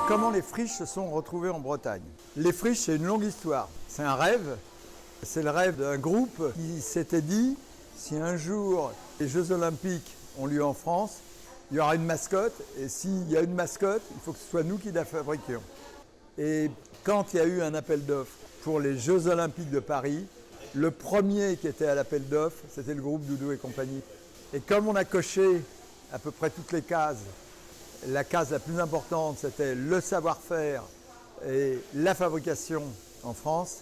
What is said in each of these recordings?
Comment les friches se sont retrouvées en Bretagne? Les friches, c'est une longue histoire. C'est un rêve. C'est le rêve d'un groupe qui s'était dit, si un jour les Jeux Olympiques ont lieu en France, il y aura une mascotte. Et s'il y a une mascotte, il faut que ce soit nous qui la fabriquions. Et quand il y a eu un appel d'offres pour les Jeux Olympiques de Paris, le premier qui était à l'appel d'offres, c'était le groupe Doudou et compagnie. Et comme on a coché à peu près toutes les cases, la case la plus importante, c'était le savoir-faire et la fabrication en France,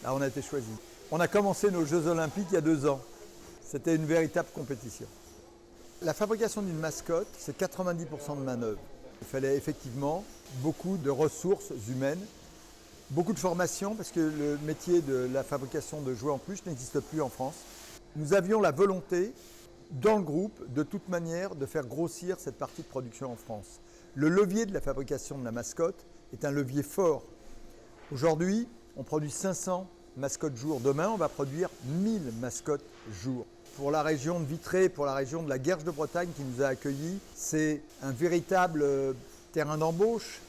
là on a été choisi. On a commencé nos Jeux Olympiques il y a 2 ans. C'était une véritable compétition. La fabrication d'une mascotte, c'est 90% de manœuvre. Il fallait effectivement beaucoup de ressources humaines, beaucoup de formation, parce que le métier de la fabrication de jouets en peluche n'existe plus en France. Nous avions la volonté, dans le groupe, de toute manière, de faire grossir cette partie de production en France. Le levier de la fabrication de la mascotte est un levier fort. Aujourd'hui, on produit 500 mascottes jour. Demain, on va produire 1000 mascottes jour. Pour la région de Vitré, pour la région de la Guerche de Bretagne qui nous a accueillis, c'est un véritable terrain d'embauche.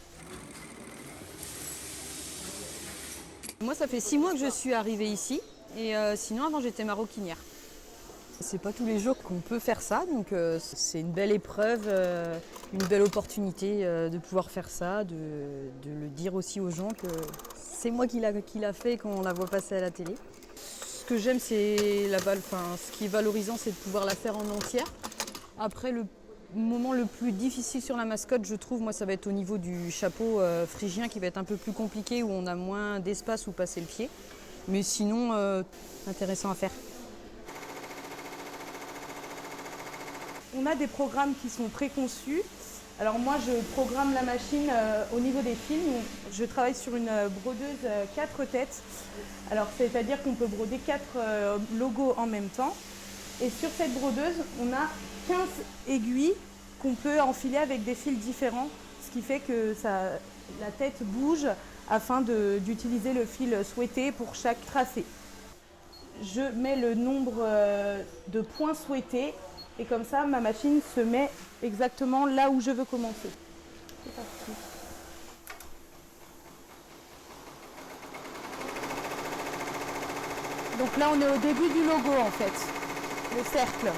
Moi, ça fait 6 mois que je suis arrivée ici et sinon, avant, j'étais maroquinière. C'est pas tous les jours qu'on peut faire ça, donc c'est une belle épreuve, une belle opportunité de pouvoir faire ça, de le dire aussi aux gens que c'est moi qui l'a fait quand on la voit passer à la télé. Ce que j'aime, c'est ce qui est valorisant, c'est de pouvoir la faire en entière. Après, le moment le plus difficile sur la mascotte, je trouve, moi, ça va être au niveau du chapeau phrygien qui va être un peu plus compliqué, où on a moins d'espace où passer le pied. Mais sinon, intéressant à faire. On a des programmes qui sont préconçus. Alors moi, je programme la machine au niveau des films. Je travaille sur une brodeuse 4 têtes. Alors c'est-à-dire qu'on peut broder 4 logos en même temps. Et sur cette brodeuse, on a 15 aiguilles qu'on peut enfiler avec des fils différents, ce qui fait que la tête bouge afin d'utiliser le fil souhaité pour chaque tracé. Je mets le nombre de points souhaités et comme ça, ma machine se met exactement là où je veux commencer. C'est parti. Donc là, on est au début du logo en fait, le cercle.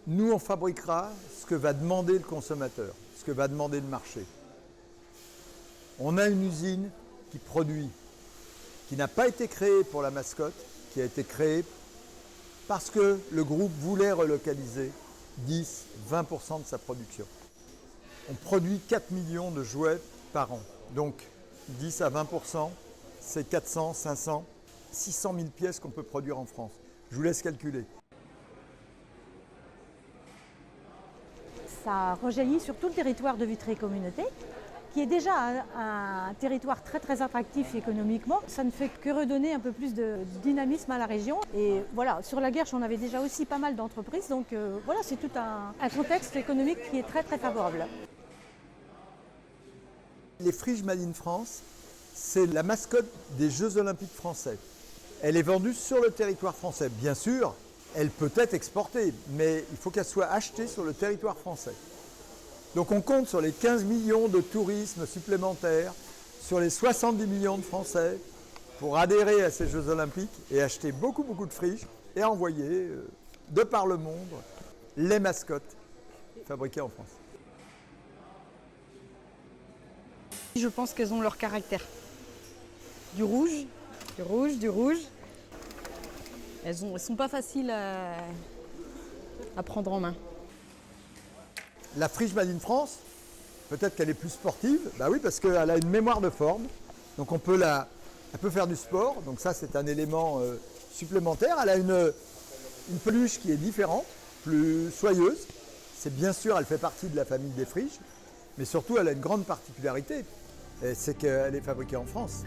Nous, on fabriquera ce que va demander le consommateur, ce que va demander le marché. On a une usine qui produit, qui n'a pas été créée pour la mascotte, qui a été créée parce que le groupe voulait relocaliser 10-20% de sa production. On produit 4 millions de jouets par an. Donc 10 à 20%, c'est 400, 500, 600 000 pièces qu'on peut produire en France. Je vous laisse calculer. Ça rejaillit sur tout le territoire de Vitré Communauté, qui est déjà un territoire très très attractif économiquement. Ça ne fait que redonner un peu plus de dynamisme à la région. Et voilà, sur la Guerche, on avait déjà aussi pas mal d'entreprises, donc voilà, c'est tout un contexte économique qui est très très favorable. Les friches Made in France, c'est la mascotte des Jeux Olympiques français. Elle est vendue sur le territoire français. Bien sûr, elle peut être exportée, mais il faut qu'elle soit achetée sur le territoire français. Donc on compte sur les 15 millions de tourismes supplémentaires, sur les 70 millions de Français pour adhérer à ces Jeux Olympiques et acheter beaucoup de friches et envoyer de par le monde les mascottes fabriquées en France. Je pense qu'elles ont leur caractère. Du rouge, du rouge, du rouge. Elles sont pas faciles à prendre en main. La friche Made in France, peut-être qu'elle est plus sportive, bah oui, parce qu'elle a une mémoire de forme, donc elle peut faire du sport, donc ça c'est un élément supplémentaire. Elle a une peluche qui est différente, plus soyeuse, c'est bien sûr, elle fait partie de la famille des friches, mais surtout elle a une grande particularité, c'est qu'elle est fabriquée en France.